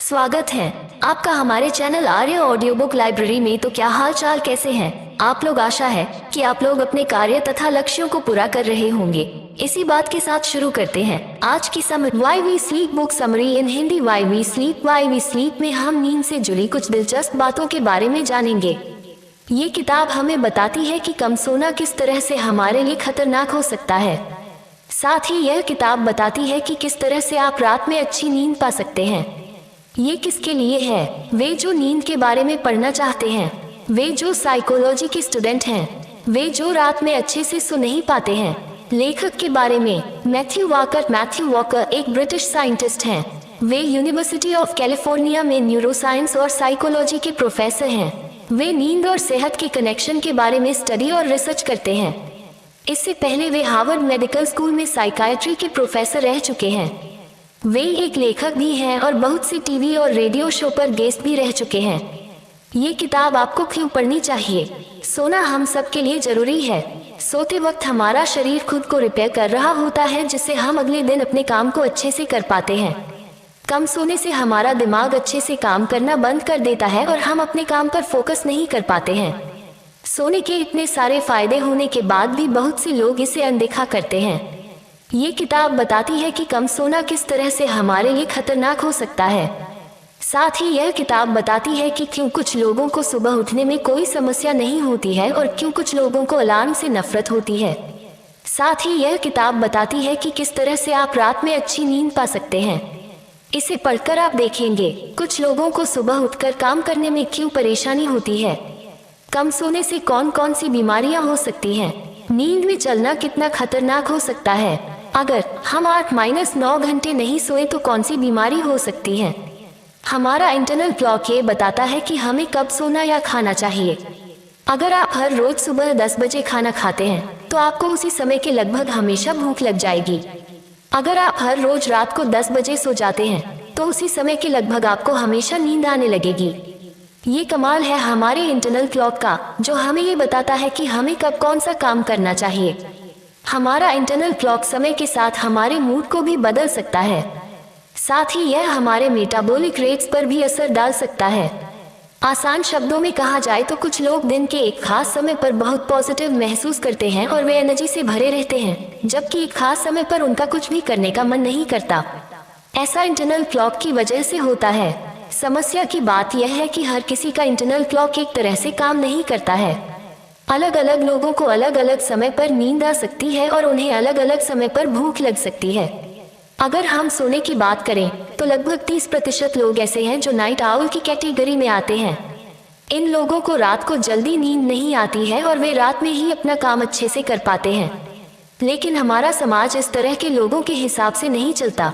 स्वागत है आपका हमारे चैनल आर्य ऑडियो बुक लाइब्रेरी में। तो क्या हाल चाल, कैसे हैं आप लोग। आशा है कि आप लोग अपने कार्य तथा लक्ष्यों को पूरा कर रहे होंगे। इसी बात के साथ शुरू करते हैं आज की summary. Why we sleep book summary in Hindi. Why we sleep में हम नींद से जुड़ी कुछ दिलचस्प बातों के बारे में जानेंगे। ये किताब हमें बताती है कि कम सोना किस तरह से हमारे लिए खतरनाक हो सकता है। साथ ही यह किताब बताती है कि किस तरह से आप रात में अच्छी नींद पा सकते हैं। ये किसके लिए है? वे जो नींद के बारे में पढ़ना चाहते हैं, वे जो साइकोलॉजी के स्टूडेंट हैं, वे जो रात में अच्छे से सो नहीं पाते हैं। लेखक के बारे में मैथ्यू वॉकर एक ब्रिटिश साइंटिस्ट हैं। वे यूनिवर्सिटी ऑफ कैलिफोर्निया में न्यूरोसाइंस और साइकोलॉजी के प्रोफेसर हैं। वे नींद और सेहत के कनेक्शन के बारे में स्टडी और रिसर्च करते हैं। इससे पहले वे हार्वर्ड मेडिकल स्कूल में साइकाइट्री के प्रोफेसर रह चुके हैं। वे एक लेखक भी हैं और बहुत सी टीवी और रेडियो शो पर गेस्ट भी रह चुके हैं। ये किताब आपको क्यों पढ़नी चाहिए? सोना हम सब के लिए जरूरी है। सोते वक्त हमारा शरीर खुद को रिपेयर कर रहा होता है, जिससे हम अगले दिन अपने काम को अच्छे से कर पाते हैं। कम सोने से हमारा दिमाग अच्छे से काम करना बंद कर देता है और हम अपने काम पर फोकस नहीं कर पाते हैं। सोने के इतने सारे फायदे होने के बाद भी बहुत से लोग इसे अनदेखा करते हैं। ये किताब बताती है कि कम सोना किस तरह से हमारे लिए खतरनाक हो सकता है। साथ ही यह किताब बताती है कि क्यों कुछ लोगों को सुबह उठने में कोई समस्या नहीं होती है और क्यों कुछ लोगों को अलार्म से नफरत होती है। साथ ही यह किताब बताती है कि किस तरह से आप रात में अच्छी नींद पा सकते हैं। इसे पढ़कर आप देखेंगे कुछ लोगों को सुबह उठकर काम करने में क्यों परेशानी होती है। कम सोने से कौन कौन सी बीमारियां हो सकती हैं। नींद में चलना कितना खतरनाक हो सकता है। अगर हम 8-9 घंटे नहीं सोए तो कौन सी बीमारी हो सकती है। हमारा इंटरनल क्लॉक ये बताता है कि हमें कब सोना या खाना चाहिए। अगर आप हर रोज सुबह 10 बजे खाना खाते हैं तो आपको उसी समय के लगभग हमेशा भूख लग जाएगी। अगर आप हर रोज रात को 10 बजे सो जाते हैं तो उसी समय के लगभग आपको हमेशा नींद आने लगेगी। ये कमाल है हमारे इंटरनल क्लॉक का, जो हमें ये बताता है कि हमें कब कौन सा काम करना चाहिए। हमारा इंटरनल क्लॉक समय के साथ हमारे मूड को भी बदल सकता है। साथ ही यह हमारे मेटाबॉलिक रेट्स पर भी असर डाल सकता है। आसान शब्दों में कहा जाए तो कुछ लोग दिन के एक खास समय पर बहुत पॉजिटिव महसूस करते हैं और वे एनर्जी से भरे रहते हैं, जबकि एक खास समय पर उनका कुछ भी करने का मन नहीं करता। ऐसा इंटरनल क्लॉक की वजह से होता है। समस्या की बात यह है कि हर किसी का इंटरनल क्लॉक एक तरह से काम नहीं करता है। अलग अलग लोगों को अलग अलग समय पर नींद आ सकती है और उन्हें अलग अलग समय पर भूख लग सकती है। अगर हम सोने की बात करें तो लगभग 30% लोग ऐसे हैं जो नाइट आउल की कैटेगरी में आते हैं। इन लोगों को रात को जल्दी नींद नहीं आती है और वे रात में ही अपना काम अच्छे से कर पाते हैं। लेकिन हमारा समाज इस तरह के लोगों के हिसाब से नहीं चलता।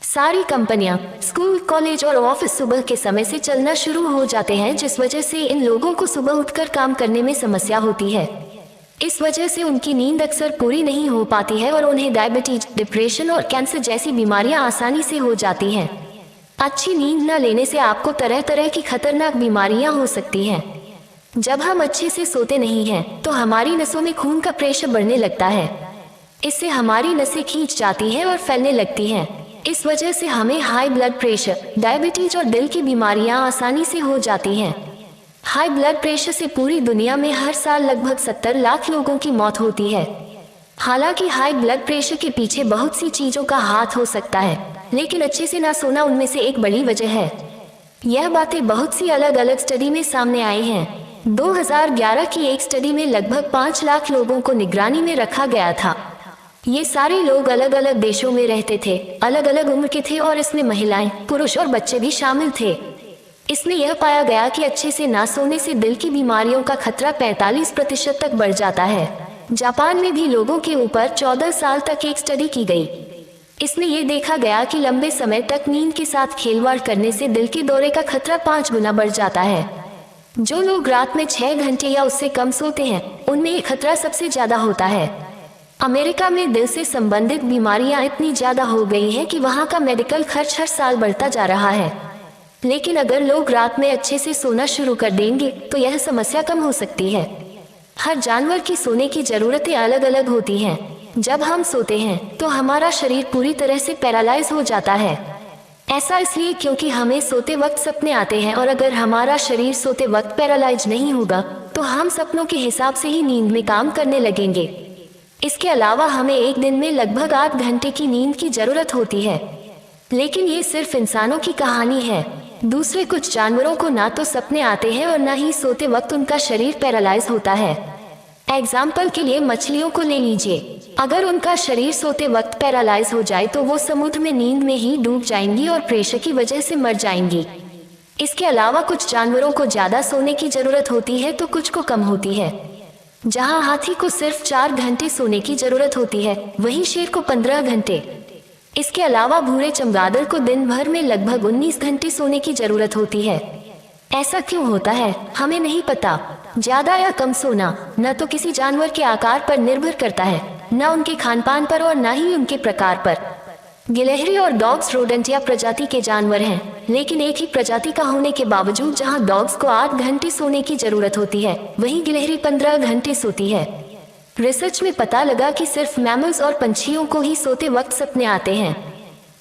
सारी कंपनियां, स्कूल, कॉलेज और ऑफिस सुबह के समय से चलना शुरू हो जाते हैं, जिस वजह से इन लोगों को सुबह उठकर काम करने में समस्या होती है। इस वजह से उनकी नींद अक्सर पूरी नहीं हो पाती है और उन्हें डायबिटीज, डिप्रेशन और कैंसर जैसी बीमारियां आसानी से हो जाती हैं। अच्छी नींद न लेने से आपको तरह तरह की खतरनाक बीमारियां हो सकती हैं। जब हम अच्छे से सोते नहीं हैं तो हमारी नसों में खून का प्रेशर बढ़ने लगता है। इससे हमारी नसें खींच जाती हैं और फैलने लगती हैं। इस वजह से हमें हाई ब्लड प्रेशर, डायबिटीज और दिल की बीमारियां आसानी से हो जाती हैं। हाई ब्लड प्रेशर से पूरी दुनिया में हर साल लगभग 70 लाख लोगों की मौत होती है। हालांकि हाई ब्लड प्रेशर के पीछे बहुत सी चीजों का हाथ हो सकता है, लेकिन अच्छे से ना सोना उनमें से एक बड़ी वजह है। यह बातें बहुत सी अलग अलग स्टडी में सामने आई हैं। 2011 की एक स्टडी में लगभग 5 लाख लोगों को निगरानी में रखा गया था। ये सारे लोग अलग अलग देशों में रहते थे, अलग अलग उम्र के थे और इसमें महिलाएं, पुरुष और बच्चे भी शामिल थे। इसमें यह पाया गया कि अच्छे से ना सोने से दिल की बीमारियों का खतरा 45% तक बढ़ जाता है। जापान में भी लोगों के ऊपर 14 साल तक एक स्टडी की गई। इसमें यह देखा गया कि लंबे समय तक नींद के साथ खिलवाड़ करने से दिल के दौरे का खतरा 5 गुना बढ़ जाता है। जो लोग रात में 6 घंटे या उससे कम सोते हैं उनमें यह खतरा सबसे ज्यादा होता है। अमेरिका में दिल से संबंधित बीमारियां इतनी ज्यादा हो गई हैं कि वहां का मेडिकल खर्च हर साल बढ़ता जा रहा है। लेकिन अगर लोग रात में अच्छे से सोना शुरू कर देंगे तो यह समस्या कम हो सकती है। हर जानवर की सोने की जरूरतें अलग अलग होती हैं। जब हम सोते हैं तो हमारा शरीर पूरी तरह से पैरालाइज हो जाता है। ऐसा इसलिए क्योंकि हमें सोते वक्त सपने आते हैं, और अगर हमारा शरीर सोते वक्त पैरालाइज नहीं होगा तो हम सपनों के हिसाब से ही नींद में काम करने लगेंगे। इसके अलावा हमें एक दिन में लगभग 8 घंटे की नींद की जरूरत होती है। लेकिन ये सिर्फ इंसानों की कहानी है। दूसरे कुछ जानवरों को ना तो सपने आते हैं और ना ही सोते वक्त उनका शरीर पैरालाइज होता है। एग्जाम्पल के लिए मछलियों को ले लीजिए। अगर उनका शरीर सोते वक्त पैरालाइज हो जाए तो वो समुद्र में नींद में ही डूब जाएंगी और प्रेशर की वजह से मर जाएंगी। इसके अलावा कुछ जानवरों को ज्यादा सोने की जरूरत होती है तो कुछ को कम होती है। जहां हाथी को सिर्फ 4 घंटे सोने की जरूरत होती है, वहीं शेर को 15 घंटे। इसके अलावा भूरे चमगादड़ को दिन भर में लगभग 19 घंटे सोने की जरूरत होती है। ऐसा क्यों होता है हमें नहीं पता। ज्यादा या कम सोना न तो किसी जानवर के आकार पर निर्भर करता है, न उनके खानपान पर और न ही उनके प्रकार पर। गिलहरी और डॉग्स रोडेंटिया प्रजाति के जानवर हैं, लेकिन एक ही प्रजाति का होने के बावजूद जहां डॉग्स को 8 घंटे सोने की जरूरत होती है, वहीं गिलहरी 15 घंटे सोती है। रिसर्च में पता लगा कि सिर्फ मैमल्स और पंछियों को ही सोते वक्त सपने आते हैं,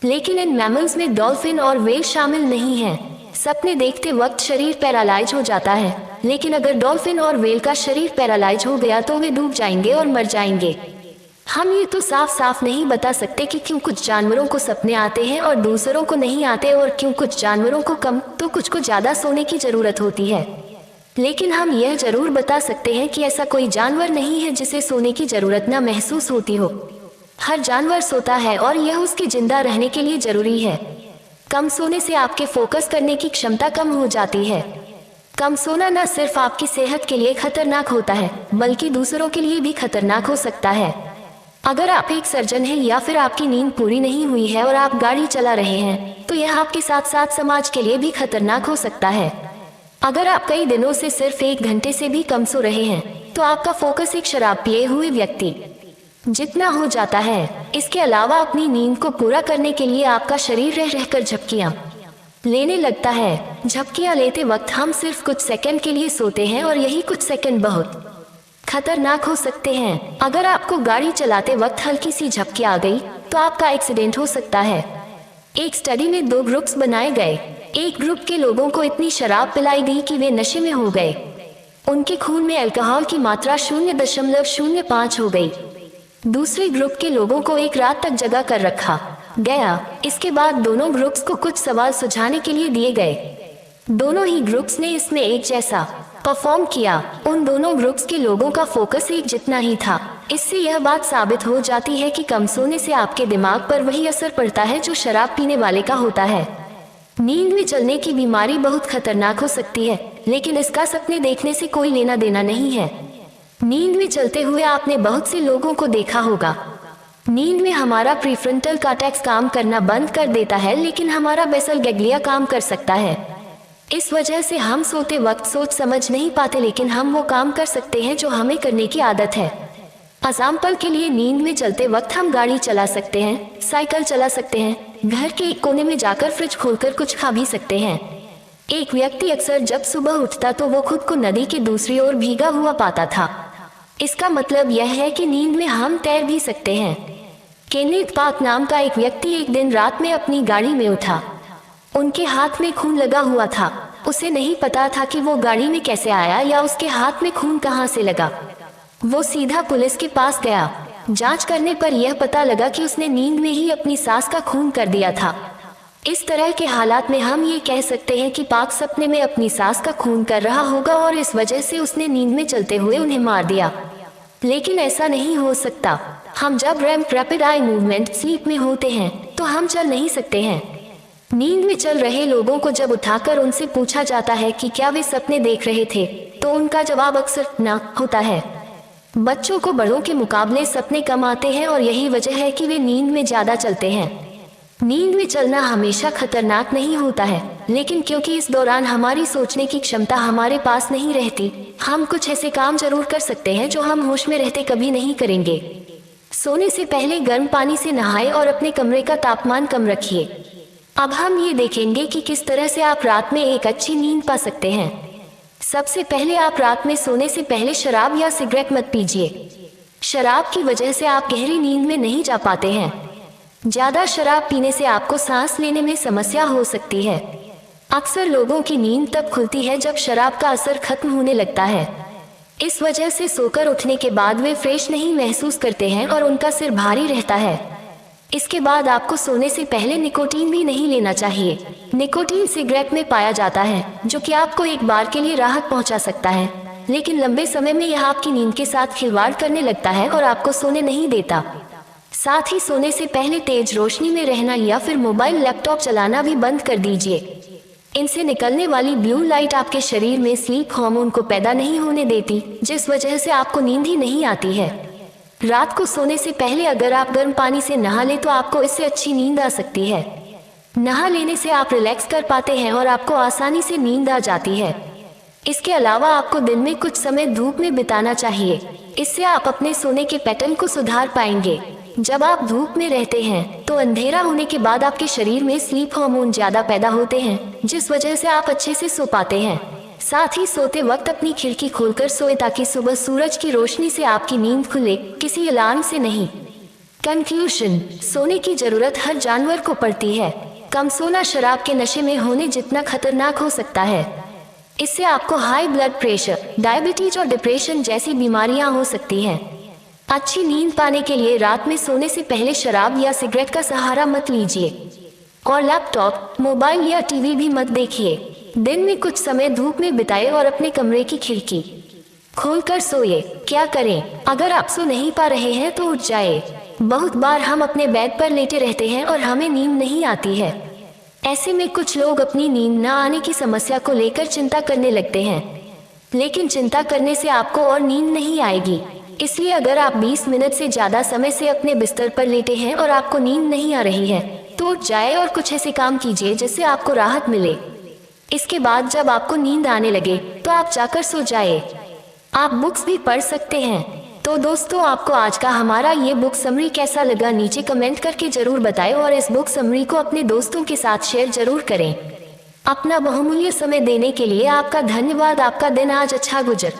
लेकिन इन मैमल्स में डॉल्फिन और व्हेल शामिल नहीं हैं। सपने देखते वक्त शरीर पैरालाइज हो जाता है, लेकिन अगर डॉल्फिन और व्हेल का शरीर पैरालाइज हो गया तो वे डूब जाएंगे और मर जाएंगे। हम ये तो साफ साफ नहीं बता सकते कि क्यों कुछ जानवरों को सपने आते हैं और दूसरों को नहीं आते, और क्यों कुछ जानवरों को कम तो कुछ को ज्यादा सोने की जरूरत होती है। लेकिन हम यह जरूर बता सकते हैं कि ऐसा कोई जानवर नहीं है जिसे सोने की जरूरत न महसूस होती हो। हर जानवर सोता है और यह उसके जिंदा रहने के लिए जरूरी है। कम सोने से आपके फोकस करने की क्षमता कम हो जाती है। कम सोना न सिर्फ आपकी सेहत के लिए खतरनाक होता है, बल्कि दूसरों के लिए भी खतरनाक हो सकता है। अगर आप एक सर्जन हैं या फिर आपकी नींद पूरी नहीं हुई है और आप गाड़ी चला रहे हैं, तो यह आपके साथ साथ समाज के लिए भी खतरनाक हो सकता है। अगर आप कई दिनों से सिर्फ 1 घंटे से भी कम सो रहे हैं, तो आपका फोकस एक शराब पिए हुए व्यक्ति जितना हो जाता है। इसके अलावा अपनी नींद को पूरा करने के लिए आपका शरीर रह रहकर झपकियां लेने लगता है। झपकियां लेते वक्त हम सिर्फ कुछ सेकंड के लिए सोते हैं और यही कुछ सेकंड बहुत खतरनाक हो सकते हैं। अगर आपको गाड़ी चलाते वक्त हल्की सी झपकी आ गई तो आपका एक्सीडेंट हो सकता है। एक स्टडी में 2 ग्रुप्स बनाए गए। एक ग्रुप के लोगों को इतनी शराब पिलाई गई कि वे नशे में हो गए। उनके खून में अल्कोहल की मात्रा 0.05 हो गई। दूसरे ग्रुप के लोगों को एक रात तक जगा कर रखा गया। इसके बाद दोनों ग्रुप्स को कुछ सवाल सुझाने के लिए दिए गए। दोनों ही ग्रुप्स ने इसमें एक जैसा परफॉर्म किया। उन दोनों ग्रुप्स के लोगों का फोकस एक जितना ही था। इससे यह बात साबित हो जाती है कि कम सोने से आपके दिमाग पर वही असर पड़ता है जो शराब पीने वाले का होता है। नींद में चलने की बीमारी बहुत खतरनाक हो सकती है, लेकिन इसका सपने देखने से कोई लेना देना नहीं है। नींद में चलते हुए आपने बहुत से लोगों को देखा होगा। नींद में हमारा प्रीफ्रंटल कॉर्टेक्स काम करना बंद कर देता है, लेकिन हमारा बेसल गैंग्लिया काम कर सकता है। इस वजह से हम सोते वक्त सोच समझ नहीं पाते, लेकिन हम वो काम कर सकते हैं जो हमें करने की आदत है। एग्जाम्पल के लिए नींद में चलते वक्त हम गाड़ी चला सकते हैं, साइकिल चला सकते हैं, घर के एक कोने में जाकर फ्रिज खोलकर कुछ खा भी सकते हैं। एक व्यक्ति अक्सर जब सुबह उठता तो वो खुद को नदी के दूसरी ओर भीगा हुआ पाता था। इसका मतलब यह है कि नींद में हम तैर भी सकते हैं। केनेथ पार्क नाम का एक व्यक्ति एक दिन रात में अपनी गाड़ी में उठा। उनके हाथ में खून लगा हुआ था। उसे नहीं पता था कि वो गाड़ी में कैसे आया या उसके हाथ में खून कहां से लगा। वो सीधा पुलिस के पास गया। जांच करने पर यह पता लगा कि उसने नींद में ही अपनी सास का खून कर दिया था। इस तरह के हालात में हम ये कह सकते हैं कि पार्क सपने में अपनी सास का खून कर रहा होगा और इस वजह से उसने नींद में चलते हुए उन्हें मार दिया। लेकिन ऐसा नहीं हो सकता। हम जब RAM rapid eye movement sleep में होते हैं तो हम चल नहीं सकते हैं। नींद में चल रहे लोगों को जब उठाकर उनसे पूछा जाता है कि क्या वे सपने देख रहे थे, तो उनका जवाब अक्सर ना होता है। बच्चों को बड़ों के मुकाबले सपने कम आते हैं और यही वजह है कि वे नींद में ज्यादा चलते हैं। नींद में चलना हमेशा खतरनाक नहीं होता है, लेकिन क्योंकि इस दौरान हमारी सोचने की क्षमता हमारे पास नहीं रहती, हम कुछ ऐसे काम जरूर कर सकते हैं जो हम होश में रहते कभी नहीं करेंगे। सोने से पहले गर्म पानी से नहाएं और अपने कमरे का तापमान कम रखिए। अब हम ये देखेंगे कि किस तरह से आप रात में एक अच्छी नींद पा सकते हैं। सबसे पहले आप रात में सोने से पहले शराब या सिगरेट मत पीजिए। शराब की वजह से आप गहरी नींद में नहीं जा पाते हैं। ज्यादा शराब पीने से आपको सांस लेने में समस्या हो सकती है। अक्सर लोगों की नींद तब खुलती है जब शराब का असर खत्म होने लगता है। इस वजह से सोकर उठने के बाद वे फ्रेश नहीं महसूस करते हैं और उनका सिर भारी रहता है। इसके बाद आपको सोने से पहले निकोटीन भी नहीं लेना चाहिए। निकोटीन सिगरेट में पाया जाता है, जो कि आपको एक बार के लिए राहत पहुंचा सकता है, लेकिन लंबे समय में यह आपकी नींद के साथ खिलवाड़ करने लगता है और आपको सोने नहीं देता। साथ ही सोने से पहले तेज रोशनी में रहना या फिर मोबाइल लैपटॉप चलाना भी बंद कर दीजिए। इनसे निकलने वाली ब्लू लाइट आपके शरीर में स्लीप हार्मोन को पैदा नहीं होने देती, जिस वजह से आपको नींद ही नहीं आती है। रात को सोने से पहले अगर आप गर्म पानी से नहा लें तो आपको इससे अच्छी नींद आ सकती है। नहा लेने से आप रिलैक्स कर पाते हैं और आपको आसानी से नींद आ जाती है। इसके अलावा आपको दिन में कुछ समय धूप में बिताना चाहिए। इससे आप अपने सोने के पैटर्न को सुधार पाएंगे। जब आप धूप में रहते हैं तो अंधेरा होने के बाद आपके शरीर में स्लीप हार्मोन ज्यादा पैदा होते हैं, जिस वजह से आप अच्छे से सो पाते हैं। साथ ही सोते वक्त अपनी खिड़की खोलकर सोए ताकि सुबह सूरज की रोशनी से आपकी नींद खुले, किसी अलार्म से नहीं। कंक्लूजन, सोने की जरूरत हर जानवर को पड़ती है। कम सोना शराब के नशे में होने जितना खतरनाक हो सकता है। इससे आपको हाई ब्लड प्रेशर, डायबिटीज और डिप्रेशन जैसी बीमारियां हो सकती हैं। अच्छी नींद पाने के लिए रात में सोने से पहले शराब या सिगरेट का सहारा मत लीजिए और लैपटॉप, मोबाइल या टीवी भी मत देखिए। दिन में कुछ समय धूप में बिताए और अपने कमरे की खिड़की खोलकर सोइए। क्या करें? अगर आप सो नहीं पा रहे हैं तो उठ जाए। बहुत बार हम अपने बेड पर लेटे रहते हैं और हमें नींद नहीं आती है। ऐसे में कुछ लोग अपनी नींद न आने की समस्या को लेकर चिंता करने लगते हैं, लेकिन चिंता करने से आपको और नींद नहीं आएगी। इसलिए अगर आप 20 मिनट से ज्यादा समय से अपने बिस्तर पर लेटे हैं और आपको नींद नहीं आ रही है तो उठ जाए और कुछ ऐसे काम कीजिए जिससे आपको राहत मिले। इसके बाद जब आपको नींद आने लगे तो आप जाकर सो जाए। आप बुक्स भी पढ़ सकते हैं। तो दोस्तों, आपको आज का हमारा ये बुक समरी कैसा लगा नीचे कमेंट करके जरूर बताएं और इस बुक समरी को अपने दोस्तों के साथ शेयर जरूर करें। अपना बहुमूल्य समय देने के लिए आपका धन्यवाद। आपका दिन आज अच्छा गुजर।